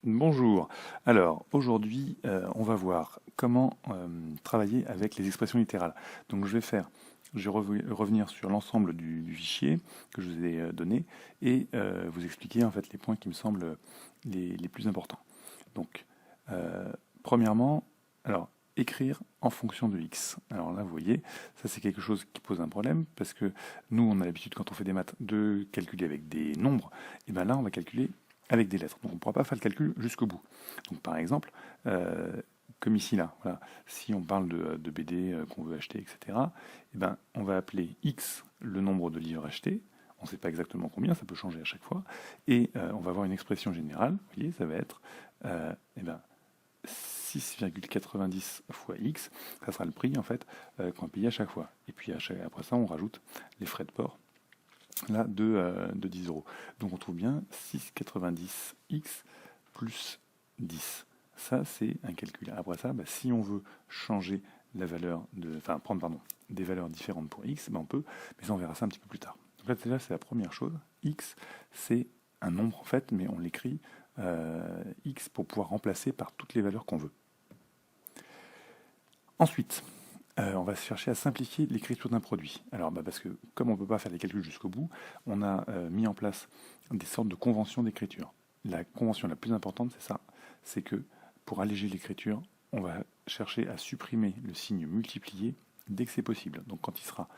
Bonjour. Alors aujourd'hui, on va voir comment travailler avec les expressions littérales. Donc je vais revenir sur l'ensemble du fichier que je vous ai donné et vous expliquer en fait les points qui me semblent les plus importants. Donc, premièrement, alors écrire en fonction de x. Alors là, vous voyez, ça c'est quelque chose qui pose un problème parce que nous, on a l'habitude quand on fait des maths de calculer avec des nombres. Et bien là, on va calculer avec des lettres. Donc on ne pourra pas faire le calcul jusqu'au bout. Donc par exemple, comme ici là, voilà, si on parle de BD qu'on veut acheter, etc., eh ben, on va appeler X le nombre de livres achetés. On ne sait pas exactement combien, ça peut changer à chaque fois. Et on va avoir une expression générale, vous voyez, ça va être eh ben, 6,90 fois X, ça sera le prix en fait qu'on va payer à chaque fois. Et puis après ça, on rajoute les frais de port là de 10 euros. Donc on trouve bien 6,90x plus 10. Ça, c'est un calcul. Après ça, si on veut changer la valeur enfin prendre des valeurs différentes pour x, on peut, mais ça on verra ça un petit peu plus tard. Donc là déjà c'est la première chose. X, c'est un nombre en fait, mais on l'écrit x pour pouvoir remplacer par toutes les valeurs qu'on veut. Ensuite, on va chercher à simplifier l'écriture d'un produit. Alors, parce que comme on ne peut pas faire les calculs jusqu'au bout, on a mis en place des sortes de conventions d'écriture. La convention la plus importante, c'est ça, c'est que pour alléger l'écriture, on va chercher à supprimer le signe multiplié dès que c'est possible. Donc quand il sera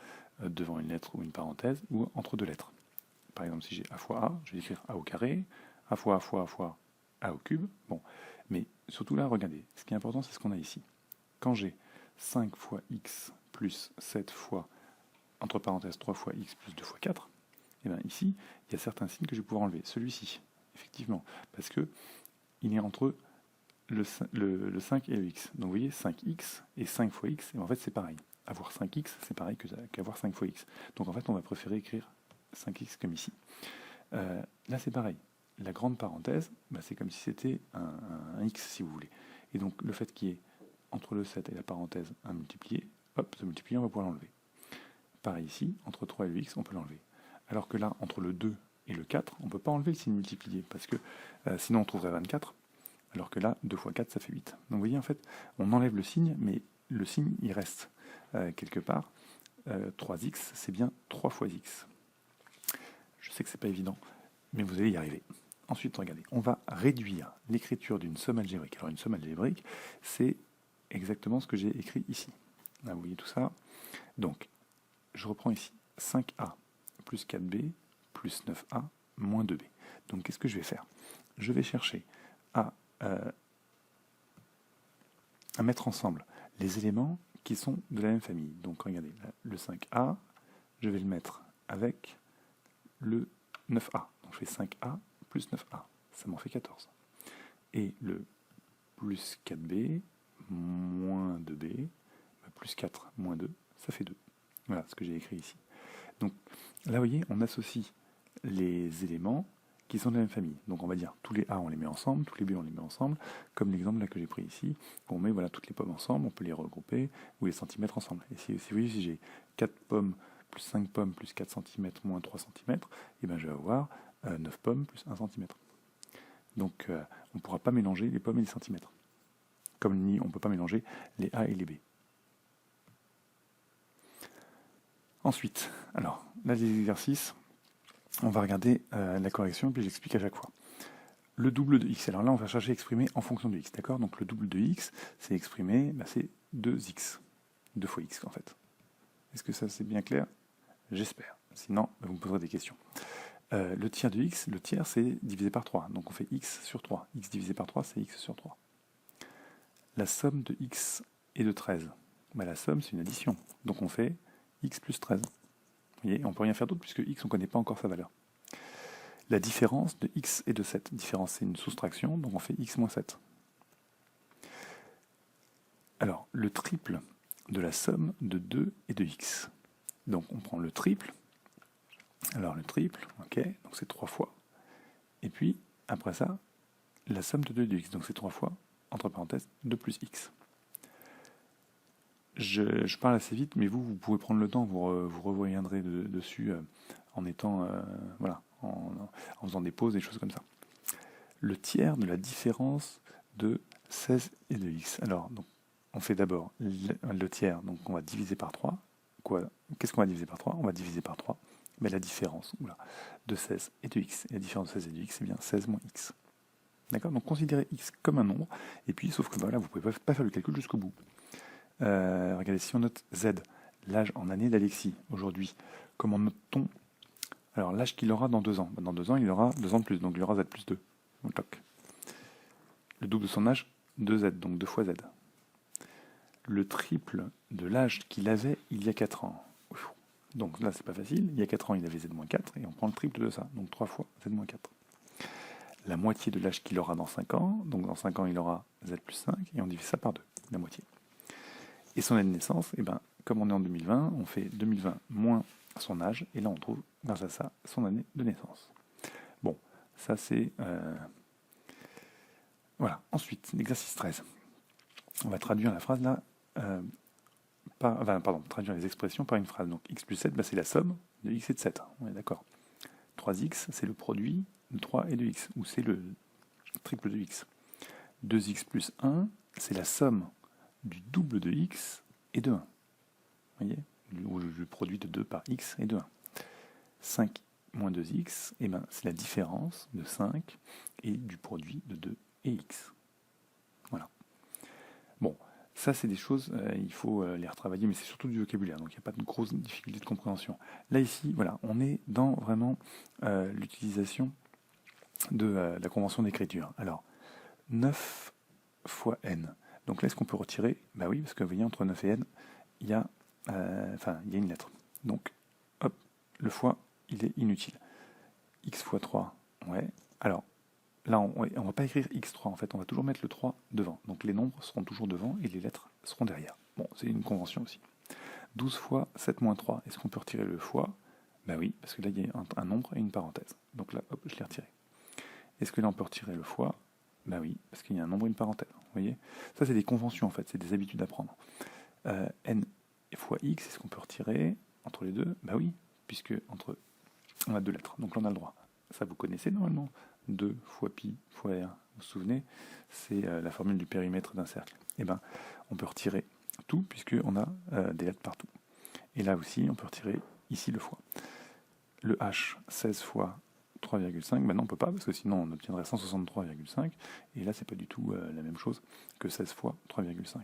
devant une lettre ou une parenthèse ou entre deux lettres. Par exemple, si j'ai a fois a, je vais écrire a au carré, a fois a fois a fois a au cube. Bon, mais surtout là, regardez, ce qui est important, c'est ce qu'on a ici. Quand j'ai 5 fois x plus 7 fois, entre parenthèses, 3 fois x plus 2 fois 4, et bien ici, il y a certains signes que je vais pouvoir enlever. Celui-ci, effectivement, parce que il est entre le 5 et le x. Donc vous voyez, 5x et 5 fois x, et en fait c'est pareil. Avoir 5x, c'est pareil qu'avoir 5 fois x. Donc en fait, on va préférer écrire 5x comme ici. Là, c'est pareil. La grande parenthèse, c'est comme si c'était un x, si vous voulez. Et donc le fait qu'il y ait entre le 7 et la parenthèse un multiplié, hop, ce multiplié, on va pouvoir l'enlever. Pareil ici, entre 3 et le x, on peut l'enlever. Alors que là, entre le 2 et le 4, on ne peut pas enlever le signe multiplié, parce que sinon on trouverait 24, alors que là, 2 fois 4, ça fait 8. Donc vous voyez, en fait, on enlève le signe, mais le signe, il reste quelque part. 3x, c'est bien 3 fois x. Je sais que c'est pas évident, mais vous allez y arriver. Ensuite, regardez, on va réduire l'écriture d'une somme algébrique. Alors une somme algébrique, c'est exactement ce que j'ai écrit ici. Là, vous voyez tout ça. Donc, je reprends ici 5a plus 4b plus 9a moins 2b. Donc, qu'est-ce que je vais faire? Je vais chercher à mettre ensemble les éléments qui sont de la même famille. Donc, regardez, le 5a, je vais le mettre avec le 9a. Donc, je fais 5a plus 9a. Ça m'en fait 14. Et le plus 4b moins 2b, plus 4 moins 2, ça fait 2. Voilà ce que j'ai écrit ici. Donc là, vous voyez, on associe les éléments qui sont de la même famille. Donc on va dire tous les A, on les met ensemble, tous les B, on les met ensemble, comme l'exemple là que j'ai pris ici. On met voilà, toutes les pommes ensemble, on peut les regrouper ou les centimètres ensemble. Et si vous voyez, si j'ai 4 pommes plus 5 pommes plus 4 cm moins 3 cm, et ben je vais avoir 9 pommes plus 1 cm. Donc on ne pourra pas mélanger les pommes et les centimètres. Comme on ne peut pas mélanger les A et les B. Ensuite, alors là les exercices, on va regarder la correction, puis j'explique à chaque fois. Le double de x, alors là on va chercher à exprimer en fonction de x, d'accord? Donc le double de x, c'est exprimé, c'est 2x, 2 fois x en fait. Est-ce que ça c'est bien clair? J'espère, sinon vous me poserez des questions. Le tiers de x, le tiers c'est divisé par 3, donc on fait x sur 3. X divisé par 3, c'est x sur 3. La somme de x et de 13, la somme c'est une addition, donc on fait x plus 13. Vous voyez, on ne peut rien faire d'autre puisque x on ne connaît pas encore sa valeur. La différence de x et de 7, différence c'est une soustraction, donc on fait x moins 7. Alors, le triple de la somme de 2 et de x. Donc on prend le triple, alors le triple, ok, donc c'est 3 fois, et puis après ça, la somme de 2 et de x, donc c'est 3 fois, entre parenthèses, 2 plus x. Je parle assez vite, mais vous pouvez prendre le temps, vous reviendrez dessus en étant, voilà, en faisant des pauses, des choses comme ça. le tiers de la différence de 16 et de x. Alors, donc, on fait d'abord le tiers, donc on va diviser par 3. Qu'est-ce qu'on va diviser par 3? On va diviser par 3, mais la différence de 16 et de x. Et la différence de 16 et de x, c'est bien 16 moins x. D'accord? Donc considérez x comme un nombre, et puis sauf que voilà, vous ne pouvez pas faire le calcul jusqu'au bout. Regardez, si on note z, l'âge en année d'Alexis, aujourd'hui, comment note-t-on alors l'âge qu'il aura dans 2 ans? Dans 2 ans, il aura 2 ans de plus, donc il aura z plus 2. Donc, toc. Le double de son âge, 2z, donc 2 fois z. Le triple de l'âge qu'il avait il y a 4 ans. Donc là, c'est pas facile. Il y a 4 ans, il avait z-4, et on prend le triple de ça, donc 3 fois z-4. La moitié de l'âge qu'il aura dans 5 ans, donc dans 5 ans, il aura z plus 5, et on divise ça par 2, la moitié. Et son année de naissance, eh ben, comme on est en 2020, on fait 2020 moins son âge, et là on trouve grâce à ça son année de naissance. Bon, ça c'est... Voilà, ensuite, l'exercice 13. On va traduire la phrase là, traduire les expressions par une phrase. Donc x plus 7, bah, c'est la somme de x et de 7, on est d'accord. 3x, c'est le produit de 3 et de x, ou c'est le triple de x. 2x plus 1, c'est la somme du double de x et de 1. Vous voyez, ou le produit de 2 par x et de 1. 5 moins 2x, eh ben, c'est la différence de 5 et du produit de 2 et x. Voilà. Bon, ça c'est des choses, il faut les retravailler, mais c'est surtout du vocabulaire, donc il n'y a pas de grosses difficultés de compréhension. Là ici, voilà, on est dans vraiment l'utilisation de la convention d'écriture. Alors, 9 fois n. Donc là, est-ce qu'on peut retirer? Bah oui, parce que vous voyez, entre 9 et n, il y a une lettre. Donc, hop, le fois, il est inutile. X fois 3, ouais. Alors, là, on ne va pas écrire x3, en fait, on va toujours mettre le 3 devant. Donc les nombres seront toujours devant et les lettres seront derrière. Bon, c'est une convention aussi. 12 fois 7 moins 3, est-ce qu'on peut retirer le fois? Ben oui, parce que là, il y a un nombre et une parenthèse. Donc là, hop, je l'ai retiré. Est-ce que là, on peut retirer le fois? Ben oui, parce qu'il y a un nombre et une parenthèse. Vous voyez? Ça, c'est des conventions, en fait, c'est des habitudes à prendre. N fois x, est-ce qu'on peut retirer entre les deux? Ben oui, puisque on a 2 lettres, donc là, on a le droit. Ça, vous connaissez normalement. 2 fois pi fois r, vous vous souvenez, c'est la formule du périmètre d'un cercle. Eh bien, on peut retirer tout, puisqu'on a des lettres partout. Et là aussi, on peut retirer ici le fois. Le h, 16 fois 3,5, maintenant on ne peut pas, parce que sinon on obtiendrait 163,5, et là c'est pas du tout la même chose que 16 fois 3,5.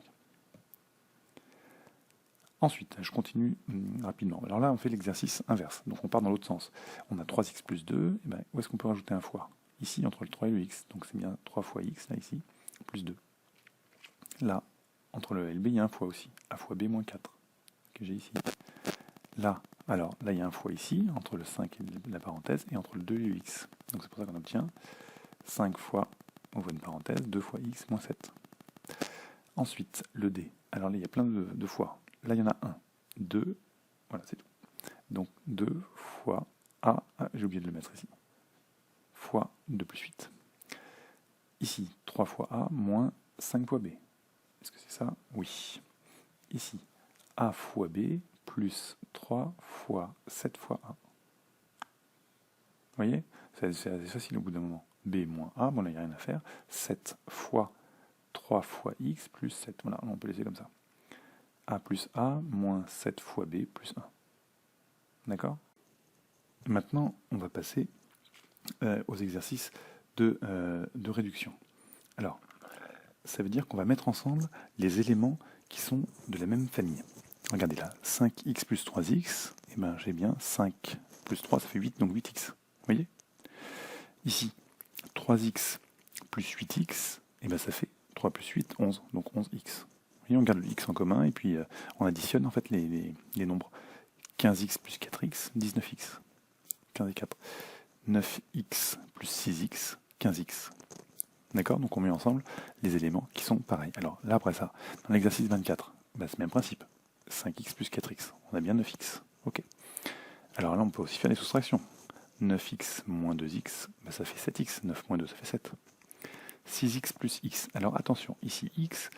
Ensuite, je continue rapidement. Alors là, on fait l'exercice inverse, donc on part dans l'autre sens. On a 3x plus 2, et ben, où est-ce qu'on peut rajouter un fois? Ici, entre le 3 et le x, donc c'est bien 3 fois x, là, ici, plus 2. Là, entre le LB, il y a un fois aussi, a fois b moins 4, que j'ai ici. Là, alors, là, il y a un fois ici, entre le 5 et la parenthèse, et entre le 2 et le x. Donc c'est pour ça qu'on obtient 5 fois, on voit une parenthèse, 2 fois x moins 7. Ensuite, le d. Alors là, il y a plein de fois. Là, il y en a 1, 2, voilà, c'est tout. Donc 2 fois a, j'ai oublié de le mettre ici, fois 2 plus 8. Ici, 3 fois a moins 5 fois b. Est-ce que c'est ça? Oui. Ici, a fois b plus 3 fois 7 fois a. Vous voyez? C'est assez facile au bout d'un moment. b moins a, bon là, il n'y a rien à faire. 7 fois 3 fois x plus 7. Voilà, on peut laisser comme ça. A plus A moins 7 fois B plus 1. D'accord? Maintenant, on va passer aux exercices de réduction. Alors, ça veut dire qu'on va mettre ensemble les éléments qui sont de la même famille. Regardez là, 5x plus 3x, et ben j'ai bien 5 plus 3, ça fait 8, donc 8x. Vous voyez? Ici, 3x plus 8x, et ben ça fait 3 plus 8, 11, donc 11x. Et on garde le x en commun et puis on additionne en fait les nombres. 15x plus 4x, 19x. 15 et 4. 9x plus 6x, 15x. D'accord? Donc on met ensemble les éléments qui sont pareils. Alors là après ça, dans l'exercice 24, bah, c'est le même principe. 5x plus 4x, on a bien 9x. Ok. Alors là on peut aussi faire des soustractions. 9x moins 2x, bah, ça fait 7x. 9 moins 2, ça fait 7. 6x plus x. Alors attention, ici x,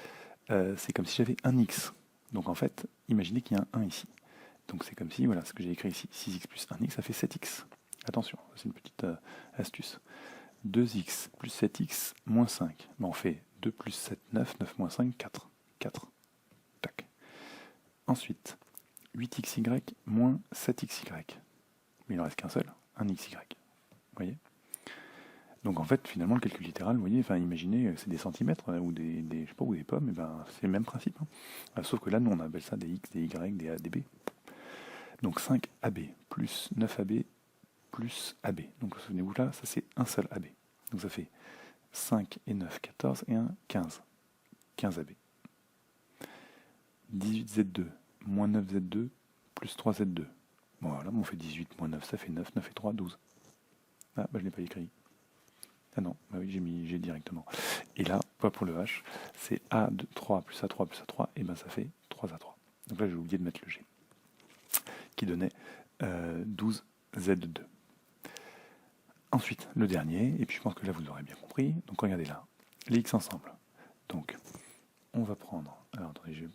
c'est comme si j'avais un x. Donc en fait, imaginez qu'il y a un 1 ici. Donc c'est comme si, voilà, ce que j'ai écrit ici, 6x plus 1x, ça fait 7x. Attention, c'est une petite astuce. 2x plus 7x moins 5. Ben, on fait 2 plus 7, 9, 9 moins 5, 4. 4. Tac. Ensuite, 8xy moins 7xy. Mais il n'en reste qu'un seul, un xy. Vous voyez? Donc en fait, finalement, le calcul littéral, vous voyez, enfin, imaginez, c'est des centimètres ou des, je sais pas, ou des pommes, et ben, c'est le même principe. Hein. Sauf que là, nous, on appelle ça des x, des y, des a, des b. Donc 5ab plus 9ab plus AB. Donc souvenez-vous là, ça c'est un seul AB. Donc ça fait 5 et 9, 14 et 1, 15. 15 AB. 18Z2 moins 9Z2 plus 3Z2. Bon voilà, on fait 18 moins 9, ça fait 9, 9 et 3, 12. Ah, bah je ne l'ai pas écrit. Ah non, bah oui, j'ai directement. Et là, pas pour le H, c'est A3 plus A3 plus A3, et ben ça fait 3A3. Donc là, j'ai oublié de mettre le G, qui donnait 12Z2. Ensuite, le dernier, et puis je pense que là vous l'aurez bien compris, donc regardez là, les x ensemble. Donc, on va prendre, alors attendez, je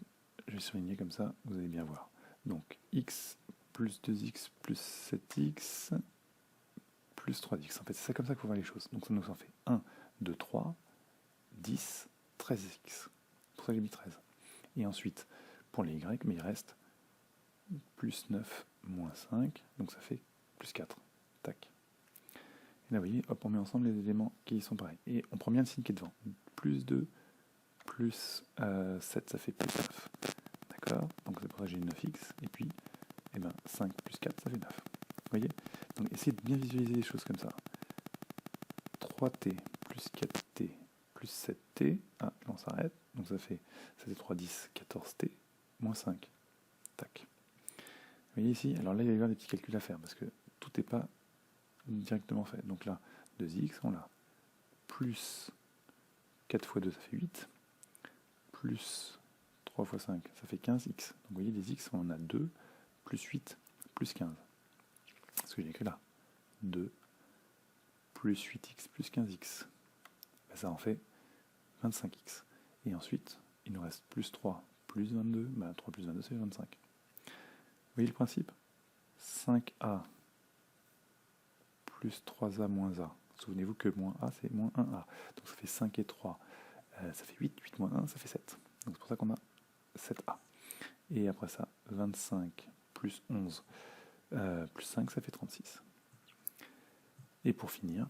vais souligner comme ça, vous allez bien voir. Donc, x plus 2x plus 7x plus 3x. En fait, c'est ça comme ça qu'il faut voir les choses. Donc ça nous en fait 1, 2, 3, 10, 13x. C'est pour ça que j'ai mis 13. Et ensuite, pour les y, mais il reste plus 9 moins 5, donc ça fait plus 4. Tac. Là, vous voyez, hop, on met ensemble les éléments qui sont pareils. Et on prend bien le signe qui est devant. Plus 2, plus 7, ça fait plus 9. D'accord? Donc c'est pour ça que j'ai 9x. Et puis, 5 plus 4, ça fait 9. Vous voyez? Donc essayez de bien visualiser les choses comme ça. 3t plus 4t plus 7t. Ah, là on s'arrête. Donc ça fait 3, 10, 14t, moins 5. Tac. Vous voyez ici? Alors là, il va y avoir des petits calculs à faire parce que tout n'est pas directement fait. Donc là, 2x, on l'a. Plus 4 fois 2, ça fait 8. Plus 3 fois 5, ça fait 15x. Donc vous voyez, les x, on a 2, plus 8, plus 15. C'est ce que j'ai écrit là. 2, plus 8x, plus 15x. Ben, ça en fait 25x. Et ensuite, il nous reste plus 3, plus 22. Ben, 3 plus 22, ça fait 25. Vous voyez le principe? 5a plus 3a moins a. Souvenez-vous que moins a, c'est moins 1a. Donc ça fait 5 et 3, ça fait 8. 8 moins 1, ça fait 7. Donc c'est pour ça qu'on a 7a. Et après ça, 25 plus 11 plus 5, ça fait 36. Et pour finir,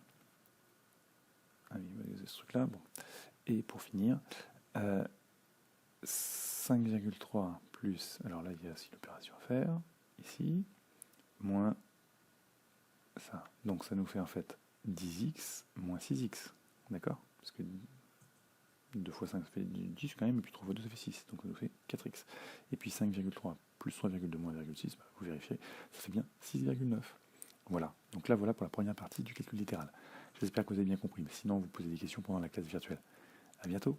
ce truc-là, bon. Et pour finir, 5,3 plus, alors là il y a aussi l'opération à faire, ici, moins ça. Donc ça nous fait en fait 10x moins 6x. D'accord? Parce que 2 fois 5 ça fait 10 quand même, et puis 3 fois 2 ça fait 6. Donc ça nous fait 4x. Et puis 5,3 plus 3,2 moins 0,6, bah, vous vérifiez, ça fait bien 6,9. Voilà. Donc là voilà pour la première partie du calcul littéral. J'espère que vous avez bien compris. Mais sinon vous posez des questions pendant la classe virtuelle. À bientôt.